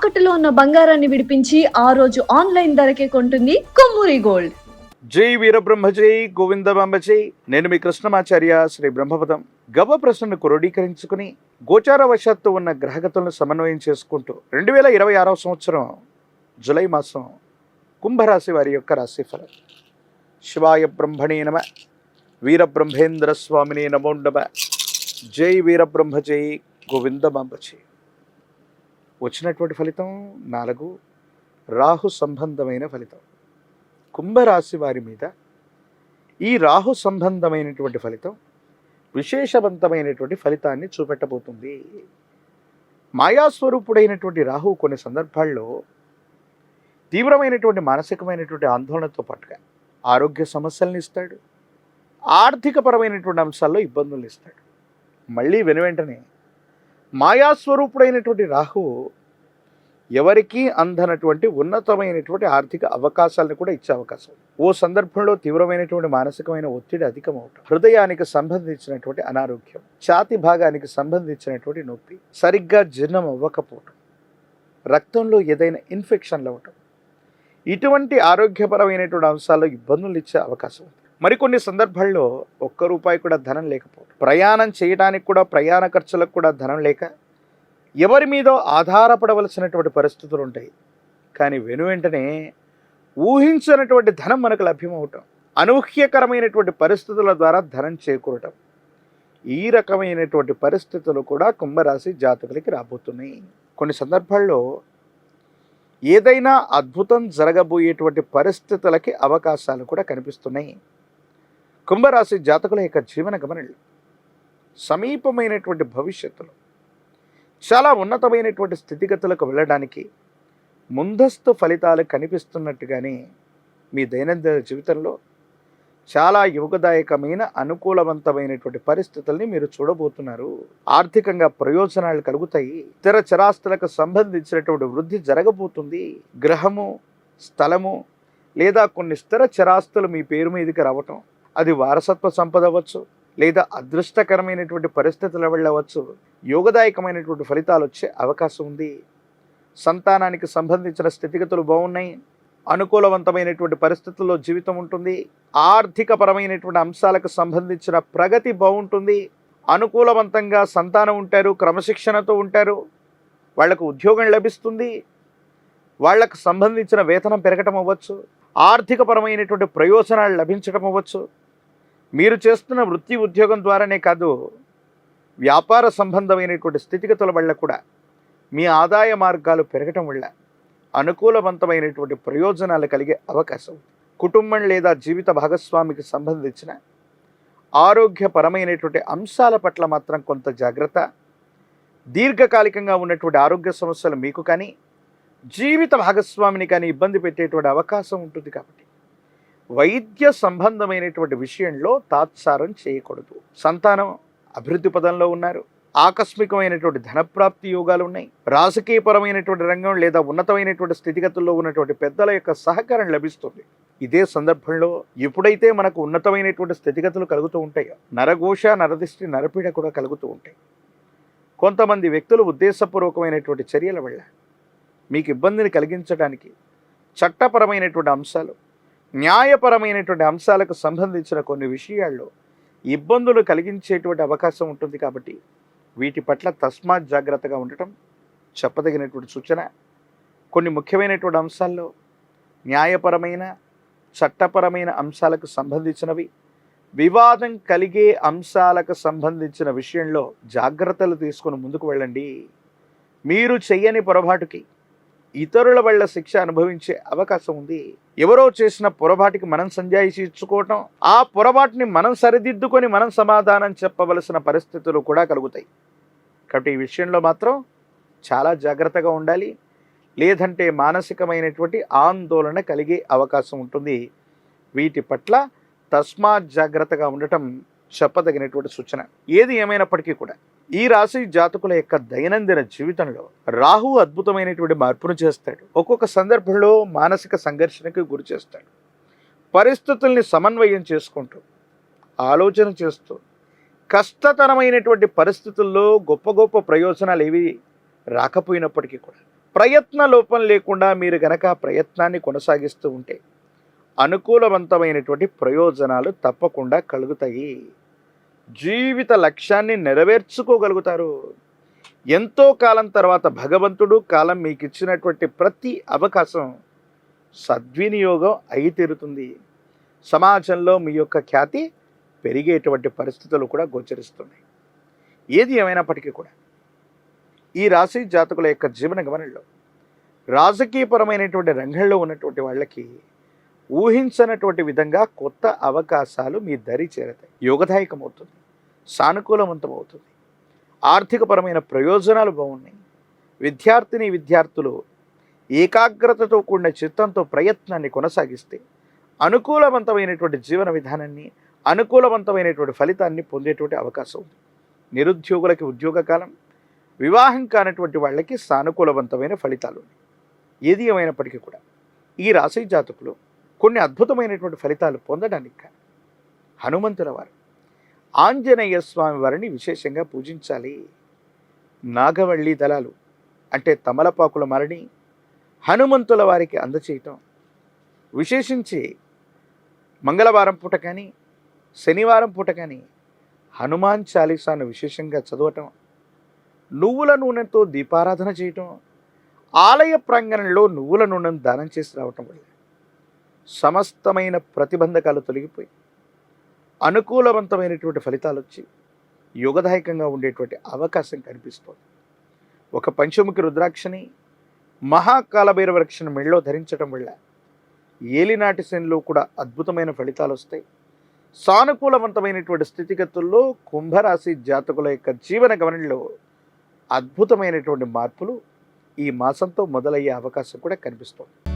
తాకట్టులో ఉన్న బంగారాన్ని విడిపించి ఆ రోజు ఆన్లైన్ ధరకే కొంటుంది కొమ్మూరి గోల్డ్. జై వీరబ్రహ్మ జై గోవిందమాంబ జై. నేను మీ కృష్ణమాచార్య శ్రీ బ్రహ్మపదం. గవ్వ ప్రశ్నను క్రోడీకరించుకుని గోచార వశాత్తు ఉన్న గ్రహగతులను సమన్వయం చేసుకుంటూ 2026 సంవత్సరం జులై మాసం కుంభరాశి వారి యొక్క రాశిఫలం. శివాయ బ్రహ్మణే నమ. వీరబ్రహ్మేంద్ర స్వామిని నమోండమ. జై వీరబ్రహ్మ జై గోవిందమాంబ జై. వచ్చినటువంటి ఫలితం 4 రాహు సంబంధమైన ఫలితం. కుంభరాశి వారి మీద ఈ రాహు సంబంధమైనటువంటి ఫలితం విశేషవంతమైనటువంటి ఫలితాన్ని చూపెట్టబోతుంది. మాయాస్వరూపుడైనటువంటి రాహు కొన్ని సందర్భాల్లో తీవ్రమైనటువంటి మానసికమైనటువంటి ఆందోళనతో పాటుగా ఆరోగ్య సమస్యలను ఇస్తాడు, ఆర్థికపరమైనటువంటి అంశాల్లో ఇబ్బందులు ఇస్తాడు. మళ్ళీ వెనువెంటనే మాయాస్వరూపుడైనటువంటి రాహు ఎవరికీ అందనటువంటి ఉన్నతమైనటువంటి ఆర్థిక అవకాశాలను కూడా ఇచ్చే అవకాశం. ఓ సందర్భంలో తీవ్రమైనటువంటి మానసికమైన ఒత్తిడి అధికమవటం, హృదయానికి సంబంధించినటువంటి అనారోగ్యం, ఛాతి భాగానికి సంబంధించినటువంటి నొప్పి, సరిగ్గా జీర్ణం అవ్వకపోవటం, రక్తంలో ఏదైనా ఇన్ఫెక్షన్లు అవ్వటం, ఇటువంటి ఆరోగ్యపరమైనటువంటి అంశాల్లో ఇబ్బందులు ఇచ్చే అవకాశం ఉంది. మరికొన్ని సందర్భాల్లో ₹1 కూడా ధనం లేకపోవడం, ప్రయాణం చేయడానికి కూడా ప్రయాణ ఖర్చులకు కూడా ధనం లేక ఎవరి మీదో ఆధారపడవలసినటువంటి పరిస్థితులు ఉంటాయి. కానీ వెనువెంటనే ఊహించినటువంటి ధనం మనకు లభ్యమవటం, అనూహ్యకరమైనటువంటి పరిస్థితుల ద్వారా ధనం చేకూరటం, ఈ రకమైనటువంటి పరిస్థితులు కూడా కుంభరాశి జాతకులకి రాబోతున్నాయి. కొన్ని సందర్భాల్లో ఏదైనా అద్భుతం జరగబోయేటువంటి పరిస్థితులకి అవకాశాలు కూడా కనిపిస్తున్నాయి. కుంభరాశి జాతకుల యొక్క జీవన గమనంలో సమీపమైనటువంటి భవిష్యత్తులో చాలా ఉన్నతమైనటువంటి స్థితిగతులకు వెళ్ళడానికి ముందస్తు ఫలితాలు కనిపిస్తున్నట్టుగానే మీ దైనందిన జీవితంలో చాలా యోగదాయకమైన అనుకూలవంతమైనటువంటి పరిస్థితుల్ని మీరు చూడబోతున్నారు. ఆర్థికంగా ప్రయోజనాలు కలుగుతాయి. ఇతర చరాస్తులకు సంబంధించినటువంటి వృద్ధి జరగబోతుంది. గ్రహము, స్థలము లేదా కొన్ని స్థిర చరాస్తులు మీ పేరు మీదకి రావటం, అది వారసత్వ సంపద అవ్వచ్చు, లేదా అదృష్టకరమైనటువంటి పరిస్థితుల వెళ్ళవచ్చు. యోగదాయకమైనటువంటి ఫలితాలు వచ్చే అవకాశం ఉంది. సంతానానికి సంబంధించిన స్థితిగతులు బాగున్నాయి. అనుకూలవంతమైనటువంటి పరిస్థితుల్లో జీవితం ఉంటుంది. ఆర్థికపరమైనటువంటి అంశాలకు సంబంధించిన ప్రగతి బాగుంటుంది. అనుకూలవంతంగా సంతానం ఉంటారు, క్రమశిక్షణతో ఉంటారు, వాళ్లకు ఉద్యోగం లభిస్తుంది, వాళ్లకు సంబంధించిన వేతనం పెరగటం అవ్వచ్చు, ఆర్థికపరమైనటువంటి ప్రయోజనాలు లభించడం అవ్వచ్చు. మీరు చేస్తున్న వృత్తి ఉద్యోగం ద్వారానే కాదు, వ్యాపార సంబంధమైనటువంటి స్థితిగతుల వల్ల కూడా మీ ఆదాయ మార్గాలు పెరగటం వల్ల అనుకూలవంతమైనటువంటి ప్రయోజనాలు కలిగే అవకాశం. కుటుంబం లేదా జీవిత భాగస్వామికి సంబంధించిన ఆరోగ్యపరమైనటువంటి అంశాల పట్ల మాత్రం కొంత జాగ్రత్త. దీర్ఘకాలికంగా ఉన్నటువంటి ఆరోగ్య సమస్యలు మీకు కానీ జీవిత భాగస్వామిని కానీ ఇబ్బంది పెట్టేటువంటి అవకాశం ఉంటుంది. కాబట్టి వైద్య సంబంధమైనటువంటి విషయంలో తాత్సారం చేయకూడదు. సంతానం అభివృద్ధి పదంలో ఉన్నారు. ఆకస్మికమైనటువంటి ధనప్రాప్తి యోగాలు ఉన్నాయి. రాజకీయపరమైనటువంటి రంగం లేదా ఉన్నతమైనటువంటి స్థితిగతుల్లో ఉన్నటువంటి పెద్దల యొక్క సహకారం లభిస్తుంది. ఇదే సందర్భంలో ఎప్పుడైతే మనకు ఉన్నతమైనటువంటి స్థితిగతులు కలుగుతూ ఉంటాయో నరఘోష, నరదిష్టి, నరపీడ కూడా కలుగుతూ ఉంటాయి. కొంతమంది వ్యక్తులు ఉద్దేశపూర్వకమైనటువంటి చర్యల వల్ల మీకు ఇబ్బందిని కలిగించడానికి చట్టపరమైనటువంటి అంశాలు, న్యాయపరమైనటువంటి అంశాలకు సంబంధించిన కొన్ని విషయాల్లో ఇబ్బందులు కలిగించేటువంటి అవకాశం ఉంటుంది. కాబట్టి వీటి పట్ల తస్మాత్ జాగ్రత్తగా ఉండటం చెప్పదగినటువంటి సూచన. కొన్ని ముఖ్యమైనటువంటి అంశాల్లో న్యాయపరమైన, చట్టపరమైన అంశాలకు సంబంధించినవి, వివాదం కలిగే అంశాలకు సంబంధించిన విషయంలో జాగ్రత్తలు తీసుకొని ముందుకు వెళ్ళండి. మీరు చెయ్యని పొరపాటుకి ఇతరుల వల్ల శిక్ష అనుభవించే అవకాశం ఉంది. ఎవరో చేసిన పొరపాటుకి మనం సంజాయిషి ఇచ్చుకోవటం, ఆ పొరపాటుని మనం సరిదిద్దుకొని మనం సమాధానం చెప్పవలసిన పరిస్థితులు కూడా కలుగుతాయి. కాబట్టి ఈ విషయంలో మాత్రం చాలా జాగ్రత్తగా ఉండాలి. లేదంటే మానసికమైనటువంటి ఆందోళన కలిగే అవకాశం ఉంటుంది. వీటి పట్ల తస్మాత్ జాగ్రత్తగా ఉండటం చెప్పదగినటువంటి సూచన. ఏది ఏమైనప్పటికీ కూడా ఈ రాశి జాతకుల యొక్క దైనందిన జీవితంలో రాహు అద్భుతమైనటువంటి మార్పును చేస్తాడు. ఒక్కొక్క సందర్భంలో మానసిక సంఘర్షణకు గురి చేస్తాడు. పరిస్థితుల్ని సమన్వయం చేసుకుంటూ, ఆలోచన చేస్తూ, కష్టతరమైనటువంటి పరిస్థితుల్లో గొప్ప గొప్ప ప్రయోజనాలు ఏవి రాకపోయినప్పటికీ కూడా ప్రయత్న లోపం లేకుండా మీరు గనక ఆ ప్రయత్నాన్ని కొనసాగిస్తూ ఉంటే అనుకూలవంతమైనటువంటి ప్రయోజనాలు తప్పకుండా కలుగుతాయి. జీవిత లక్ష్యాన్ని నెరవేర్చుకోగలుగుతారు. ఎంతో కాలం తర్వాత భగవంతుడు కాలం మీకు ఇచ్చినటువంటి ప్రతి అవకాశం సద్వినియోగం అయి తీరుతుంది. సమాజంలో మీ యొక్క ఖ్యాతి పెరిగేటువంటి పరిస్థితులు కూడా గోచరిస్తున్నాయి. ఏది ఏమైనప్పటికీ కూడా ఈ రాశి జాతకుల యొక్క జీవన గమనంలో రాజకీయపరమైనటువంటి రంగంలో ఉన్నటువంటి వాళ్ళకి ఊహించనటువంటి విధంగా కొత్త అవకాశాలు మీ దరి చేరతాయి. యోగదాయకమవుతుంది, సానుకూలవంతమవుతుంది. ఆర్థికపరమైన ప్రయోజనాలు బాగున్నాయి. విద్యార్థులు ఏకాగ్రతతో కూడిన చిత్తంతో ప్రయత్నాన్ని కొనసాగిస్తే అనుకూలవంతమైనటువంటి జీవన విధానాన్ని, అనుకూలవంతమైనటువంటి ఫలితాన్ని పొందేటువంటి అవకాశం ఉంది. నిరుద్యోగులకి ఉద్యోగ కాలం, వివాహం కానటువంటి వాళ్ళకి సానుకూలవంతమైన ఫలితాలు ఉన్నాయి. ఏది ఏమైనప్పటికీ కూడా ఈ రాశి జాతకులు కొన్ని అద్భుతమైనటువంటి ఫలితాలు పొందడానికి కానీ హనుమంతుల వారు, ఆంజనేయ స్వామి వారిని విశేషంగా పూజించాలి. నాగవల్లి దళాలు అంటే తమలపాకుల మరణి హనుమంతుల వారికి అందచేయటం, విశేషించి మంగళవారం పూట కానీ శనివారం పూట కానీ హనుమాన్ చాలీసాను విశేషంగా చదవటం, నువ్వుల నూనెతో దీపారాధన చేయటం, ఆలయ ప్రాంగణంలో నువ్వుల నూనెను దానం చేసి రావటం వల్ల సమస్తమైన ప్రతిబంధకాలు తొలగిపోయి అనుకూలవంతమైనటువంటి ఫలితాలు వచ్చి యోగదాయకంగా ఉండేటువంటి అవకాశం కనిపిస్తుంది. ఒక పంచముఖి రుద్రాక్షని, మహాకాలభైరవ రక్షణ మెళ్ళలో ధరించడం వల్ల ఏలినాటి శనిలో కూడా అద్భుతమైన ఫలితాలు వస్తాయి. సానుకూలవంతమైనటువంటి స్థితిగతుల్లో కుంభరాశి జాతకుల యొక్క జీవన గమనంలో అద్భుతమైనటువంటి మార్పులు ఈ మాసంతో మొదలయ్యే అవకాశం కూడా కనిపిస్తుంది.